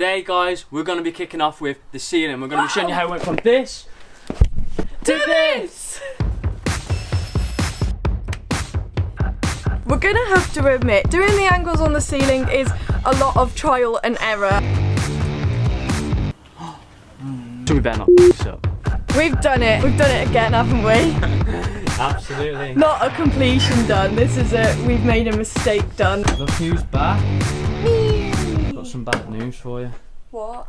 Today guys, we're going to be kicking off with the ceiling. We're going to be showing you how it went from this to this. We're going to have to admit, doing the angles on the ceiling is a lot of trial and error. So we better not this up. We've done it again, haven't we? Absolutely. Not a completion done, this is we've made a mistake done. Look who's back. Got some bad news for you. What?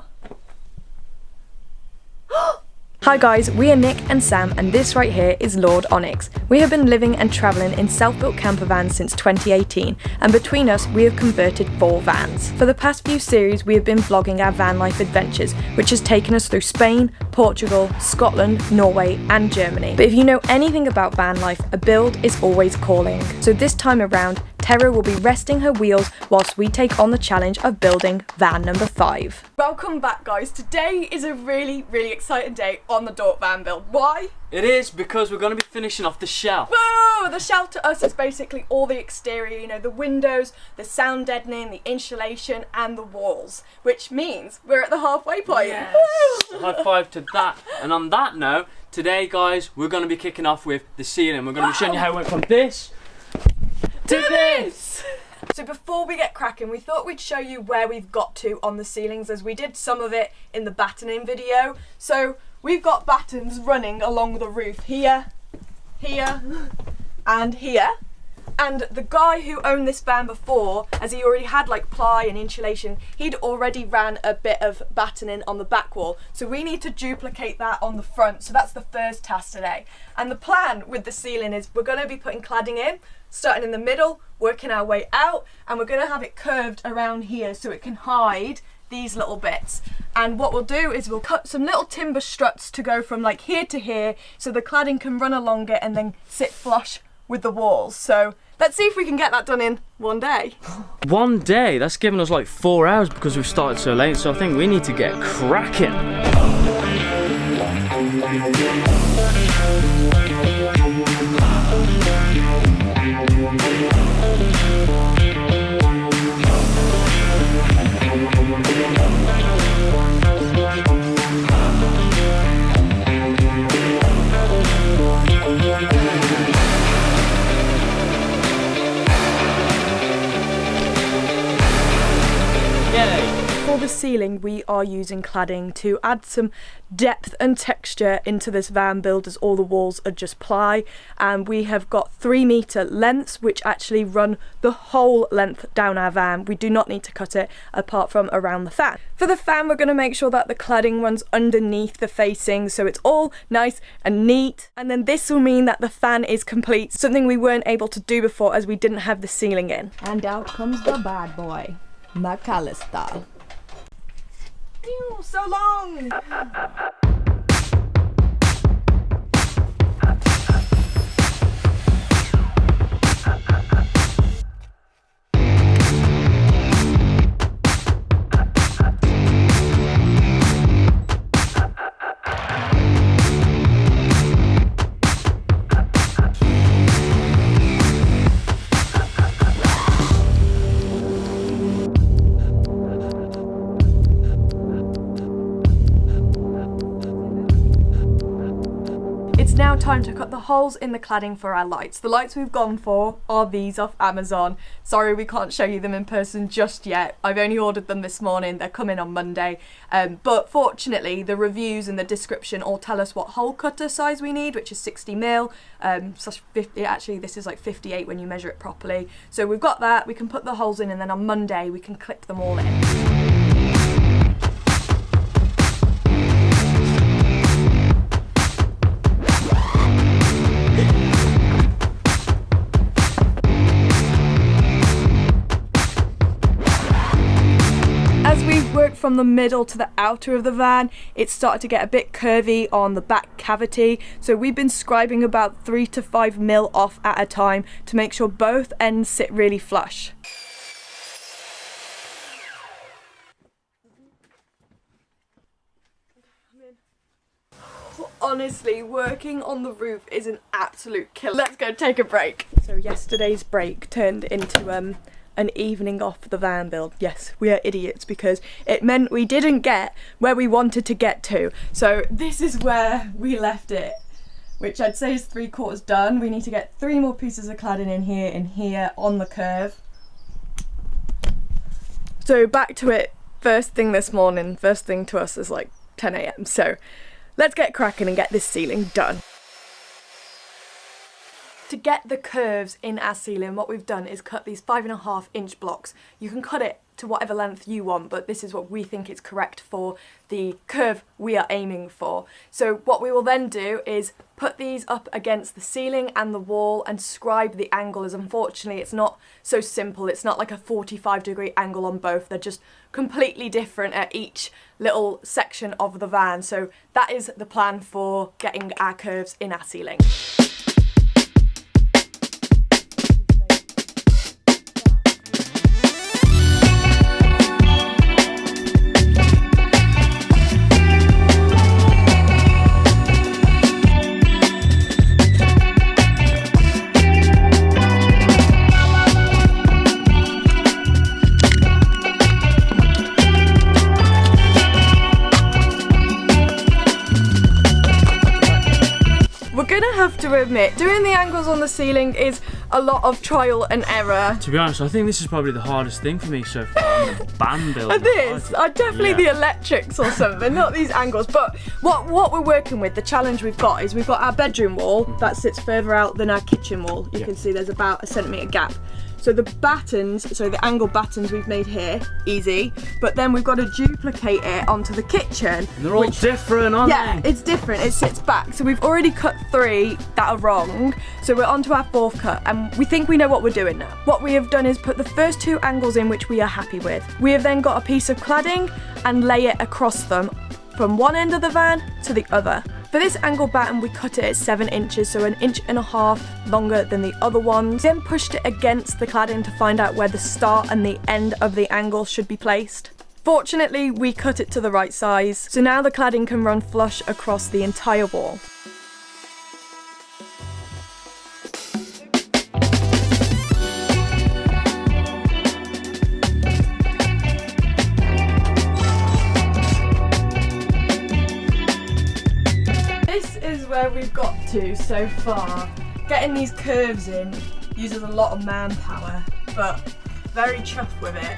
Hi guys, we are Nick and Sam and this right here is Lord Onyx. We have been living and travelling in self-built camper vans since 2018 and between us we have converted 4 vans. For the past few series we have been vlogging our van life adventures which has taken us through Spain, Portugal, Scotland, Norway and Germany. But if you know anything about van life, a build is always calling. So this time around, Tara will be resting her wheels whilst we take on the challenge of building van number 5. Welcome back guys, today is a really exciting day on the Dork van build. Why? It is because we're going to be finishing off the shell. Whoa! The shell to us is basically all the exterior, you know, the windows, the sound deadening, the insulation and the walls. Which means we're at the halfway point. Yes. High five to that. And on that note, today guys, we're going to be kicking off with the ceiling. We're going to be showing you how it went from this to this. So before we get cracking, we thought we'd show you where we've got to on the ceilings as we did some of it in the battening video. So we've got battens running along the roof here, here and here. And the guy who owned this van before, as he already had like ply and insulation, he'd already ran a bit of battening on the back wall. So we need to duplicate that on the front. So that's the first task today. And the plan with the ceiling is we're going to be putting cladding in, starting in the middle, working our way out, and we're going to have it curved around here so it can hide these little bits. And what we'll do is we'll cut some little timber struts to go from like here to here so the cladding can run along it and then sit flush with the walls. So let's see if we can get that done in one day. One day? That's given us like 4 hours because we've started so late, so I think we need to get cracking. For the ceiling we are using cladding to add some depth and texture into this van build as all the walls are just ply, and we have got 3-metre lengths which actually run the whole length down our van. We do not need to cut it apart from around the fan. For the fan we're going to make sure that the cladding runs underneath the facing so it's all nice and neat, and then this will mean that the fan is complete, something we weren't able to do before as we didn't have the ceiling in. And out comes the bad boy, McAllister. Ew, so long! Now time to cut the holes in the cladding for our lights. The lights we've gone for are these off Amazon. Sorry we can't show you them in person just yet. I've only ordered them this morning. They're coming on Monday. But fortunately the reviews and the description all tell us what hole cutter size we need, which is 60mm. Actually this is like 58 when you measure it properly. So we've got that, we can put the holes in and then on Monday we can clip them all in. As we've worked from the middle to the outer of the van, it's started to get a bit curvy on the back cavity, so we've been scribing about 3 to 5mm off at a time to make sure both ends sit really flush. Honestly, working on the roof is an absolute killer. Let's go take a break. So yesterday's break turned into an evening off the van build. Yes, we are idiots because it meant we didn't get where we wanted to get to. So this is where we left it, which I'd say is 3/4 done. We need to get 3 more pieces of cladding in here on the curve. So back to it, first thing this morning, first thing to us is like 10 AM. So let's get cracking and get this ceiling done. To get the curves in our ceiling, what we've done is cut these 5.5-inch blocks. You can cut it to whatever length you want, but this is what we think is correct for the curve we are aiming for. So what we will then do is put these up against the ceiling and the wall and scribe the angle, as unfortunately it's not so simple. It's not like a 45-degree angle on both. They're just completely different at each little section of the van. So that is the plan for getting our curves in our ceiling. Have to admit, doing the angles on the ceiling is a lot of trial and error. To be honest, I think this is probably the hardest thing for me so far in the van build. It is. Definitely the electrics or something, not these angles. But what we're working with, the challenge we've got is we've got our bedroom wall that sits further out than our kitchen wall. You can see there's about a centimetre gap. So the battens, so the angle battens we've made here, easy, but then we've got to duplicate it onto the kitchen. And they're all different, aren't they? Yeah, it's different, it sits back. So we've already cut 3 that are wrong, so we're onto our 4th cut, and we think we know what we're doing now. What we have done is put the first 2 angles in which we are happy with. We have then got a piece of cladding and lay it across them from one end of the van to the other. For this angle batten, we cut it at 7 inches, so 1.5 inches longer than the other ones. Then pushed it against the cladding to find out where the start and the end of the angle should be placed. Fortunately, we cut it to the right size, so now the cladding can run flush across the entire wall. Where we've got to so far. Getting these curves in uses a lot of manpower, but very chuffed with it.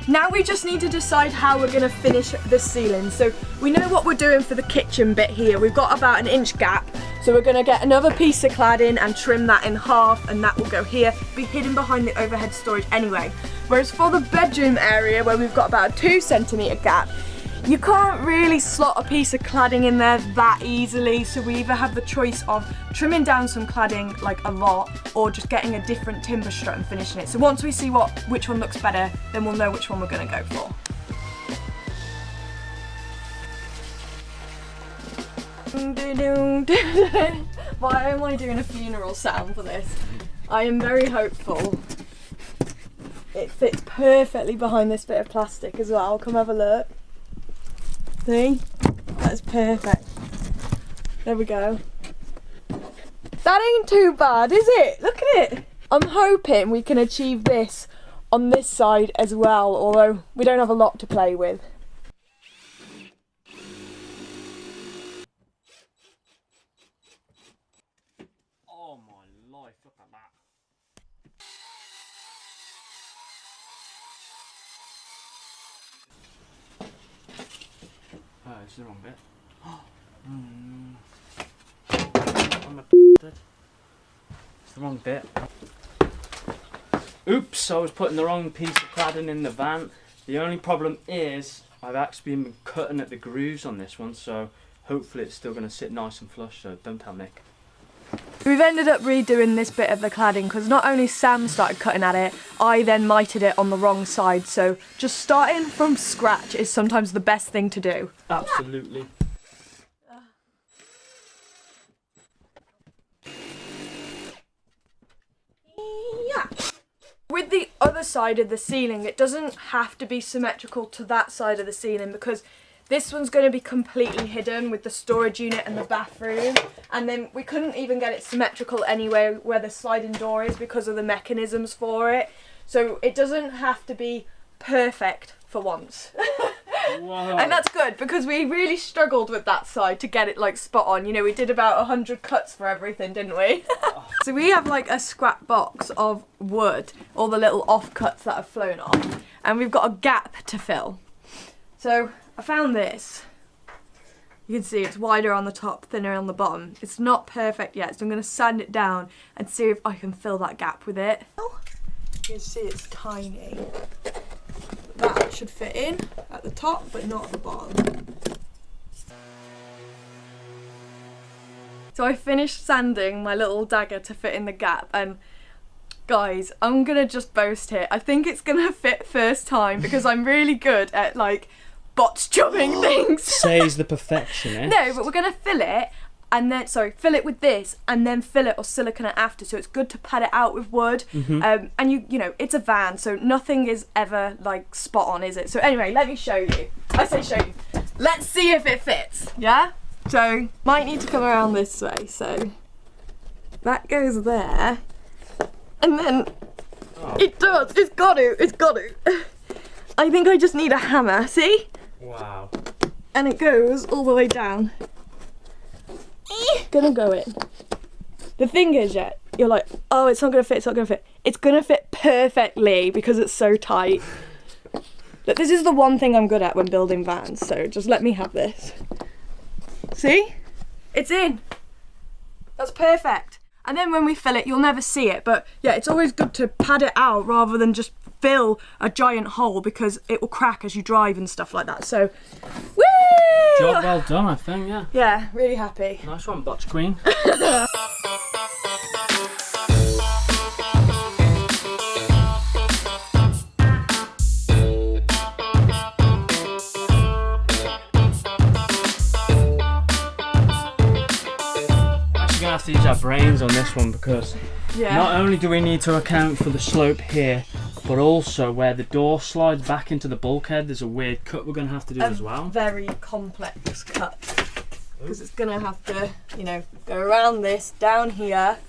Now we just need to decide how we're going to finish the ceiling. So we know what we're doing for the kitchen bit here. We've got about 1 inch gap, so we're going to get another piece of cladding and trim that in half, and that will go here, be hidden behind the overhead storage anyway. Whereas for the bedroom area, where we've got about a 2 centimetre gap, you can't really slot a piece of cladding in there that easily, so we either have the choice of trimming down some cladding, like a lot, or just getting a different timber strut and finishing it. So once we see which one looks better, then we'll know which one we're going to go for. Why am I doing a funeral sound for this? I am very hopeful. It fits perfectly behind this bit of plastic as well. Come have a look. See? That's perfect. There we go. That ain't too bad, is it? Look at it. I'm hoping we can achieve this on this side as well, although we don't have a lot to play with. Oh my life, look at that. Oh, it's the wrong bit. It's the wrong bit. Oops, I was putting the wrong piece of cladding in the van. The only problem is I've actually been cutting at the grooves on this one, so hopefully it's still going to sit nice and flush, so don't tell Nick. We've ended up redoing this bit of the cladding because not only Sam started cutting at it, I then mited it on the wrong side, so just starting from scratch is sometimes the best thing to do. Absolutely. Yeah. With the other side of the ceiling, it doesn't have to be symmetrical to that side of the ceiling because This one's going to be completely hidden with the storage unit and the bathroom. And then we couldn't even get it symmetrical anyway where the sliding door is because of the mechanisms for it. So it doesn't have to be perfect for once. Whoa. And that's good because we really struggled with that side to get it like spot on. You know, we did about 100 cuts for everything, didn't we? So we have like a scrap box of wood, all the little offcuts that have flown off, and we've got a gap to fill. So I found this. You can see it's wider on the top, thinner on the bottom. It's not perfect yet, so I'm going to sand it down and see if I can fill that gap with it. You can see it's tiny. That should fit in at the top, but not at the bottom. So I finished sanding my little dagger to fit in the gap, and guys, I'm gonna just boast here. I think it's gonna fit first time because I'm really good at like box jobbing things. Says the perfectionist. No, but we're gonna fill it. And then, fill it with this, and then fill it or silicone it after. So it's good to pad it out with wood. And you know, it's a van, so nothing is ever like spot on, is it? So anyway, let me show you. I say show you. Let's see if it fits. Yeah. So might need to come around this way. So that goes there, and then it does. It's got to. It's got to. I think I just need a hammer. See? Wow. And it goes all the way down. Gonna go in. The thing is, yeah, you're like, oh, it's not gonna fit, it's not gonna fit. It's gonna fit perfectly because it's so tight. But this is the one thing I'm good at when building vans, so just let me have this. See? It's in. That's perfect. And then when we fill it, you'll never see it, but yeah, it's always good to pad it out rather than just fill a giant hole because it will crack as you drive and stuff like that. So, woo! Job well done, I think, yeah. Yeah, really happy. Nice one, Butch Queen. Actually gonna have to use our brains on this one because not only do we need to account for the slope here, but also where the door slides back into the bulkhead, there's a weird cut we're going to have to do as well. Very complex cut. Because it's going to have to, you know, go around this, down here,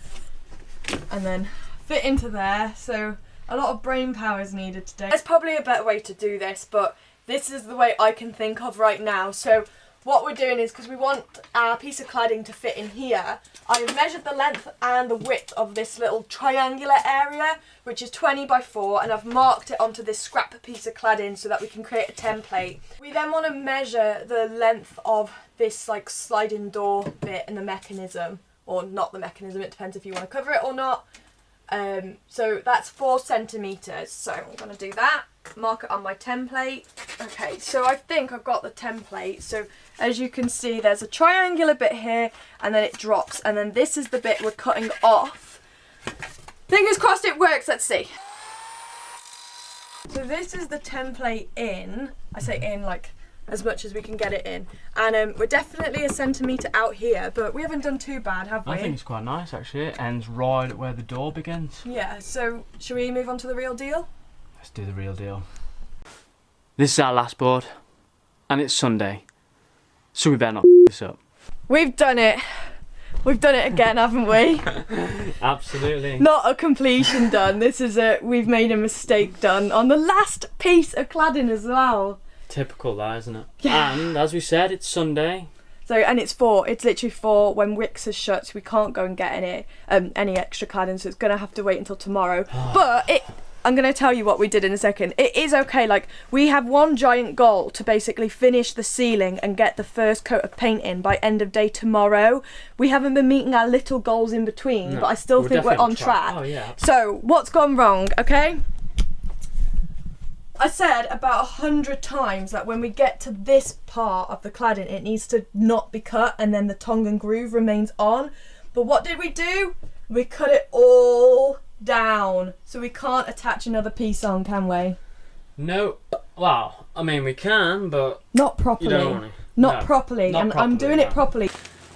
and then fit into there. So a lot of brain power is needed today. There's probably a better way to do this, but this is the way I can think of right now. So what we're doing is, because we want our piece of cladding to fit in here, I've measured the length and the width of this little triangular area, which is 20 by 4, and I've marked it onto this scrap piece of cladding so that we can create a template. We then want to measure the length of this like sliding door bit and the mechanism, or not the mechanism, it depends if you want to cover it or not. So that's 4 centimetres, so I'm going to do that. Mark it on my template. Okay, so I think I've got the template. So as you can see, there's a triangular bit here, and then it drops, and then this is the bit we're cutting off. Fingers crossed it works, let's see. So this is the template in. I say in like as much as we can get it in, and we're definitely a centimetre out here, but we haven't done too bad, have we? I think it's quite nice actually. It ends right at where the door begins. Yeah, so should we move on to the real deal? Let's do the real deal. This is our last board, and it's Sunday, so we better not this up. We've done it. We've done it again, haven't we? Absolutely. Not a completion done. This is we've made a mistake done on the last piece of cladding as well. Typical that, isn't it? Yeah. And as we said, it's Sunday. So, and it's literally 4 when Wickes is shut, so we can't go and get any extra cladding, so it's going to have to wait until tomorrow. But I'm going to tell you what we did in a second. It is okay, like, we have one giant goal to basically finish the ceiling and get the first coat of paint in by end of day tomorrow. We haven't been meeting our little goals in between, but I still think we're on track. Oh, yeah. So, what's gone wrong, okay? I said about 100 times that when we get to this part of the cladding, it needs to not be cut and then the tongue and groove remains on. But what did we do? We cut it all down, so we can't attach another piece on, can we? No. Well, I mean we can, but not properly. You don't want to. Not properly, not and properly, I'm doing it properly.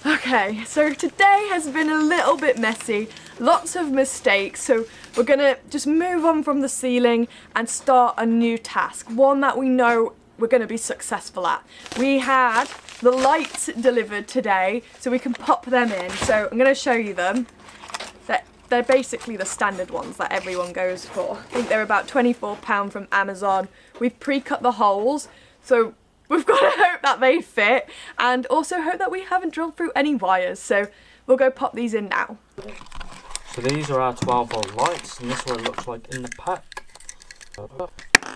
Okay, so today has been a little bit messy, lots of mistakes, so we're gonna just move on from the ceiling and start a new task, one that we know we're going to be successful at. We had the lights delivered today, so we can pop them in. So I'm going to show you them. They're basically the standard ones that everyone goes for. I think they're about £24 from Amazon. We've pre-cut the holes, so we've got to hope that they fit, and also hope that we haven't drilled through any wires. So we'll go pop these in now. So these are our 12-volt lights, and this is what it looks like in the pack.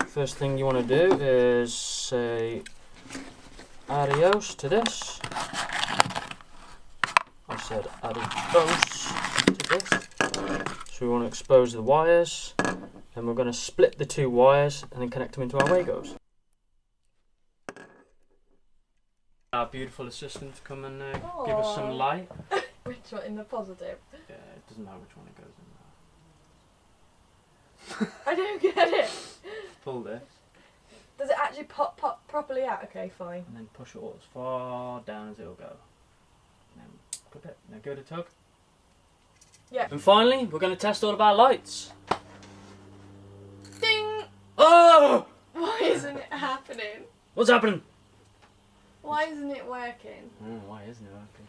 First thing you want to do is say adios to this. I said adios to this. So we want to expose the wires, and we're going to split the two wires and then connect them into our Wagos. Our beautiful assistant to come and give us some light. Which one, in the positive? Yeah, it doesn't matter which one it goes in. I don't get it. Pull this. Does it actually pop properly out? Okay, fine. And then push it all as far down as it'll go. And then clip it. Now give it a tug. Yeah. And finally, we're going to test all of our lights. Ding! Oh! Why isn't it happening? What's happening? Why isn't it working? Why isn't it working?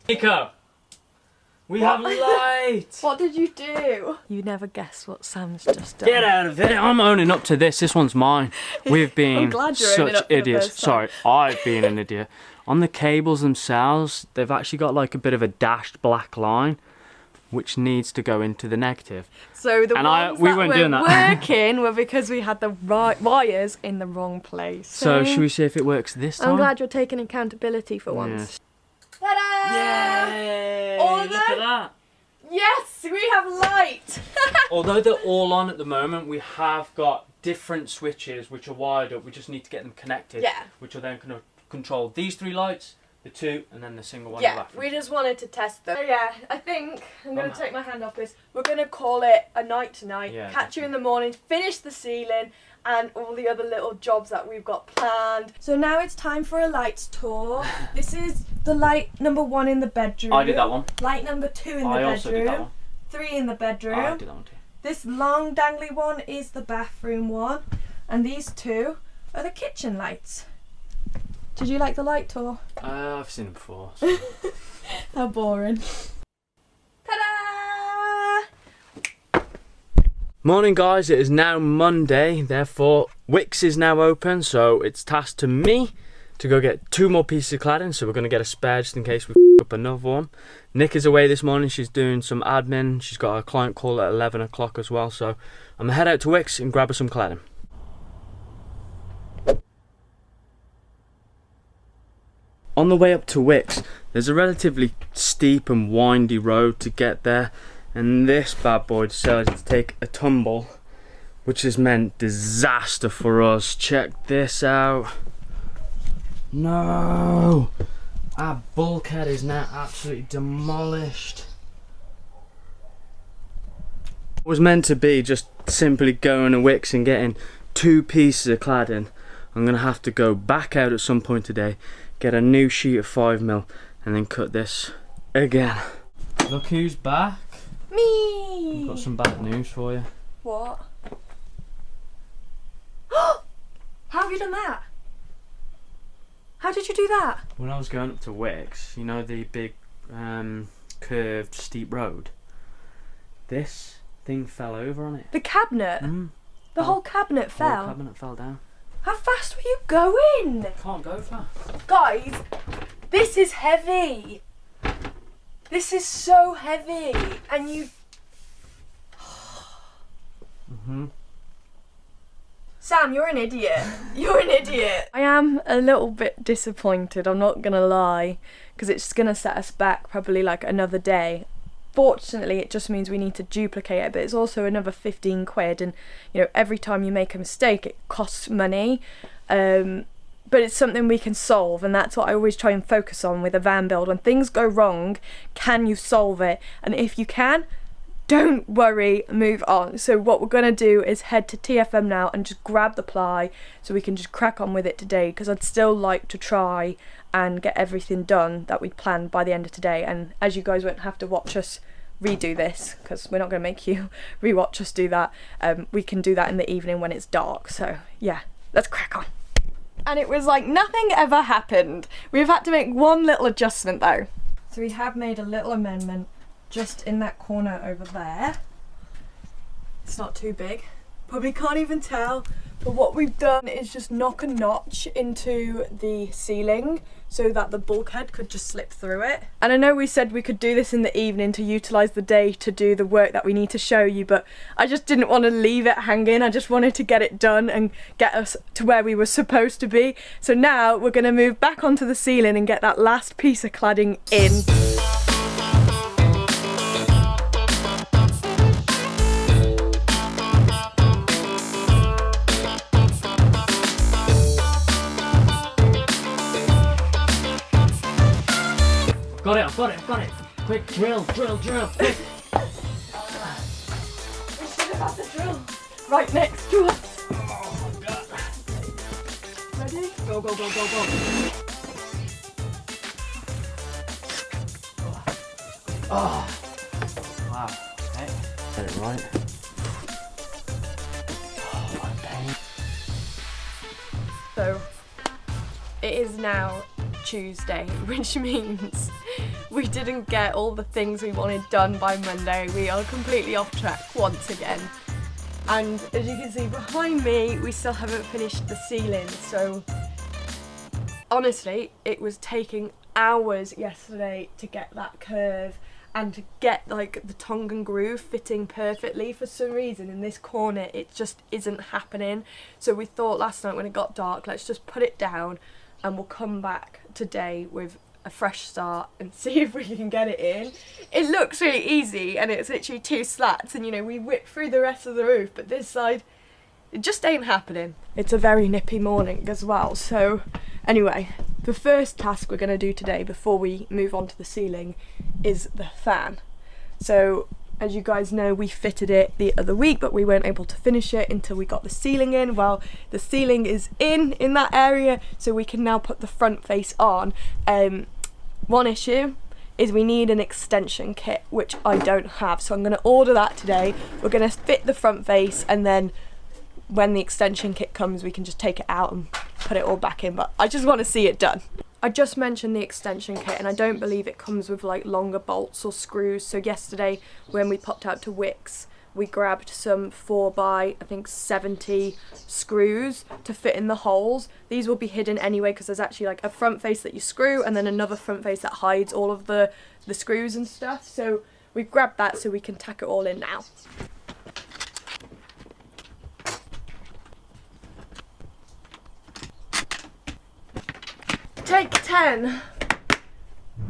Nico! We have light! What did you do? You never guess what Sam's just done. Get out of it! I'm owning up to this. This one's mine. We've been such idiots. Sorry, I've been an idiot. On the cables themselves, they've actually got like a bit of a dashed black line, which needs to go into the negative. So the ones we that weren't were doing that. working were because we had the wires in the wrong place. So should we see if it works this time? I'm glad you're taking accountability for once. Ta-da! Yay! All of Look at them? that. Yes, we have light. Although they're all on at the moment, we have got different switches which are wired up. We just need to get them connected. Yeah. Which are then going to control these 3 lights, the 2, and then the single one. Yeah, we just wanted to test them. So yeah, I think I'm going to take my hand off this. We're going to call it a night tonight. Yeah, catch you in the morning, finish the ceiling and all the other little jobs that we've got planned. So now it's time for a lights tour. This is the light number 1 in the bedroom. I did that one. Light number 2 in the bedroom. I also did that one. 3 in the bedroom. I did that one too. This long dangly one is the bathroom one. And these 2 are the kitchen lights. Did you like the light tour? I've seen them before. So. How boring. Ta-da! Morning guys, it is now Monday, therefore Wix is now open, so it's tasked to me to go get 2 more pieces of cladding, so we're going to get a spare just in case we f*** up another one. Nick is away this morning, she's doing some admin, she's got a client call at 11 o'clock as well, so I'm going to head out to Wix and grab her some cladding. On the way up to Wix, there's a relatively steep and windy road to get there, and this bad boy decided to take a tumble, which has meant disaster for us. Check this out. No! Our bulkhead is now absolutely demolished. It was meant to be just simply going to Wix and getting 2 pieces of cladding. I'm going to have to go back out at some point today, get a new sheet of 5mm, and then cut this again. Look who's back. Me! I've got some bad news for you. What? How have you done that? How did you do that? When I was going up to Wix, you know the big curved steep road? This thing fell over on it. The cabinet? The whole cabinet fell? The whole cabinet fell down. How fast were you going? Can't go fast. Guys, this is heavy. This is so heavy. And you... Sam, you're an idiot. You're an idiot. I am a little bit disappointed, I'm not gonna lie, because it's gonna set us back probably like another day. Fortunately, it just means we need to duplicate it, but it's also another 15 quid, and you know, every time you make a mistake it costs money, but it's something we can solve, and that's what I always try and focus on with a van build. When things go wrong, can you solve it? And if you can, don't worry, move on. So what we're going to do is head to TFM now and just grab the ply so we can just crack on with it today, because I'd still like to try and get everything done that we'd planned by the end of today. And as you guys won't have to watch us redo this, because we're not going to make you rewatch us do that, we can do that in the evening when it's dark. So yeah, let's crack on. and it was like nothing ever happened. We've had to make one little adjustment though. So we have made a little amendment just in that corner over there. It's not too big, probably can't even tell, but what we've done is just knock a notch into the ceiling so that the bulkhead could just slip through it. And I know we said we could do this in the evening to utilise the day to do the work that we need to show you, but I just didn't want to leave it hanging. I just wanted to get it done and get us to where we were supposed to be. So now we're going to move back onto the ceiling and get that last piece of cladding in. I've got it. Quick, drill, quick. We should have had the drill right next to us. Oh my god. Ready? Go. Oh. Wow. Okay. Get it right. Oh, what a pain. So, it is now Tuesday, which means we didn't get all the things we wanted done by Monday. We are completely off track once again. And as you can see behind me, we still haven't finished the ceiling. So honestly, it was taking hours yesterday to get that curve and to get like the tongue and groove fitting perfectly. For some reason in this corner it just isn't happening. So we thought last night when it got dark, let's just put it down and we'll come back today with a fresh start and see if we can get it in. It looks really easy and it's literally 2 slats and you know we whip through the rest of the roof, but this side it just ain't happening. It's a very nippy morning as well. So anyway, the first task we're going to do today before we move on to the ceiling is the fan. So as you guys know, we fitted it the other week, but we weren't able to finish it until we got the ceiling in. Well, the ceiling is in that area, so we can now put the front face on. One issue is we need an extension kit, which I don't have, so I'm going to order that today. We're going to fit the front face, and then when the extension kit comes, we can just take it out and put it all back in, but I just want to see it done. I just mentioned the extension kit and I don't believe it comes with like longer bolts or screws. So yesterday when we popped out to Wickes, we grabbed some 4x, I think 70 screws to fit in the holes. These will be hidden anyway because there's actually like a front face that you screw and then another front face that hides all of the screws and stuff. So we've grabbed that so we can tack it all in now. Take 10.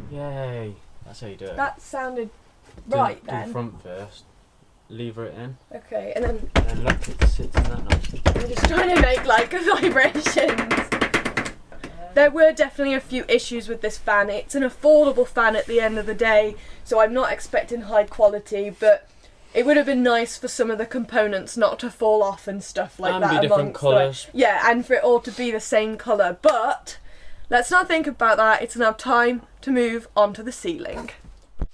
Yay. That's how you do it. That sounded right then. Do front first. Lever it in. Okay, and then look, it sits in that nicely. I'm just trying to make like vibrations. There were definitely a few issues with this fan. It's an affordable fan at the end of the day, so I'm not expecting high quality, but it would have been nice for some of the components not to fall off and stuff like that. And be different colours. Yeah, and for it all to be the same colour, but let's not think about that. It's now time to move on to the ceiling.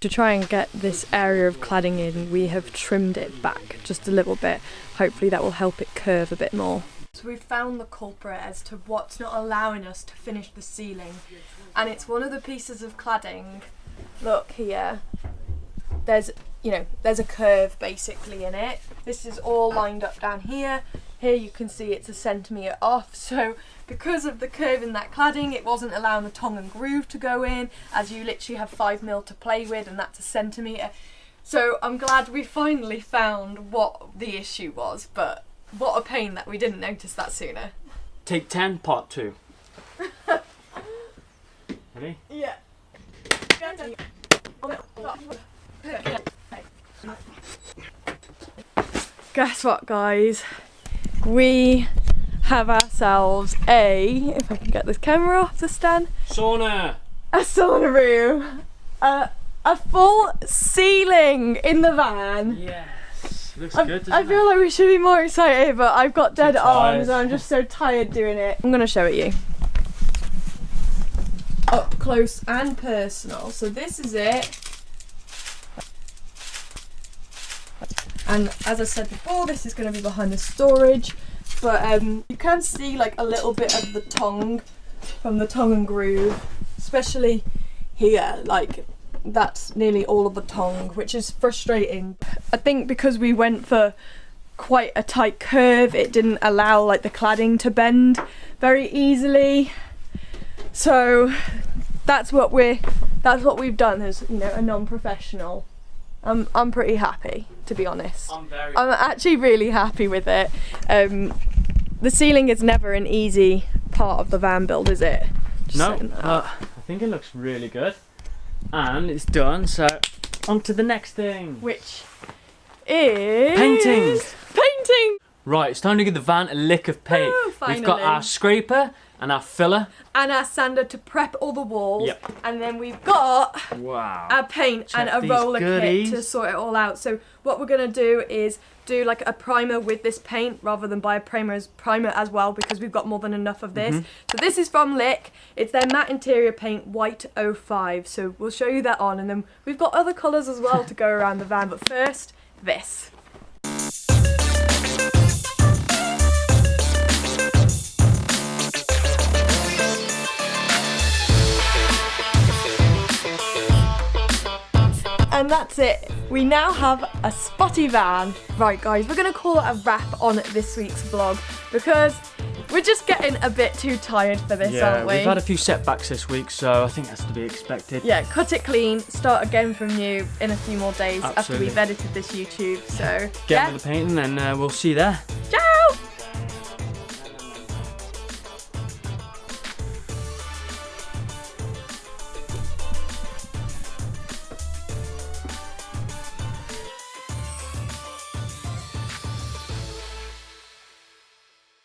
To try and get this area of cladding in, we have trimmed it back just a little bit. Hopefully that will help it curve a bit more. So we've found the culprit as to what's not allowing us to finish the ceiling. And it's one of the pieces of cladding. Look here. There's a curve basically in it. This is all lined up down here. Here you can see it's a centimetre off. So because of the curve in that cladding, it wasn't allowing the tongue and groove to go in, as you literally have 5mm to play with, and that's a centimetre. So I'm glad we finally found what the issue was, but what a pain that we didn't notice that sooner. Take 10, part 2. Ready? Yeah. Guess what, guys? We have ourselves if I can get this camera off the stand, a sauna room, a full ceiling in the van. Yes, looks good, doesn't I feel like we should be more excited, but I've got dead arms and I'm just so tired doing it. I'm gonna show it you up close and personal. So this is it, and as I said before, this is going to be behind the storage. but you can see like a little bit of the tongue from the tongue and groove, especially here. Like that's nearly all of the tongue, which is frustrating. I think because we went for quite a tight curve, it didn't allow like the cladding to bend very easily. So that's what we've done as, you know, a non-professional. I'm pretty happy, to be honest. I'm actually really happy with it. The ceiling is never an easy part of the van build, is it? No, I think it looks really good. And it's done, so on to the next thing. Which is... painting! Painting! Right, it's time to give the van a lick of paint. Ooh, We've got our scraper and our filler. And our sander to prep all the walls. Yep. And then we've got our paint Check and a these roller goodies. kit to sort it all out. So what we're going to do is do like a primer with this paint rather than buy a primer as well, because we've got more than enough of this. So this is from Lick. It's their matte interior paint, White 05. So we'll show you that on, and then we've got other colours as well to go around the van. But first, this. And that's it. We now have a spotty van. Right guys, we're gonna call it a wrap on this week's vlog because we're just getting a bit too tired for this, aren't we? We've had a few setbacks this week, so I think that's to be expected. Yeah, cut it clean, start again from new in a few more days after we've edited this YouTube. So Get with the painting and we'll see you there.